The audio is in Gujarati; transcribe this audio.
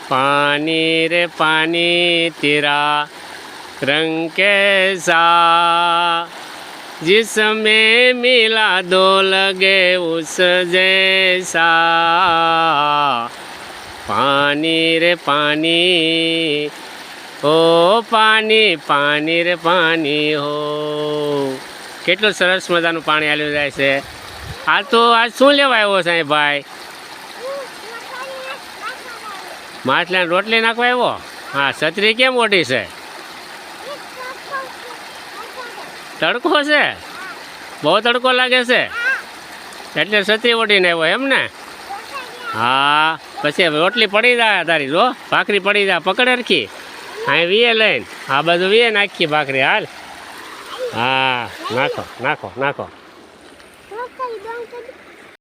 पानी रे पानी तेरा रंग कैसा, जिसमें मिला दो लगे उस जैसा। पानी रे पानी हो पानी, पानी रे पानी हो। કેટલું સરસ મજાનું પાણી આલ્યું જાય છે। આ તો આજ શું લેવા આવ્યો છે ભાઈ? માછલાને રોટલી નાખવા આવ્યો? હા, છત્રી કેમ ઓઢી છે? તડકો છે? બહુ તડકો લાગે છે એટલે છત્રી ઓઢીને આવ્યો એમ ને? હા, પછી રોટલી પડી જાય તારી, જો ભાખરી પડી જાય, પકડ રખી અહીં વીએ લઈને આ બધું વીએ નાખી ભાખરી। હાલ, હા નાખો નાખો નાખો।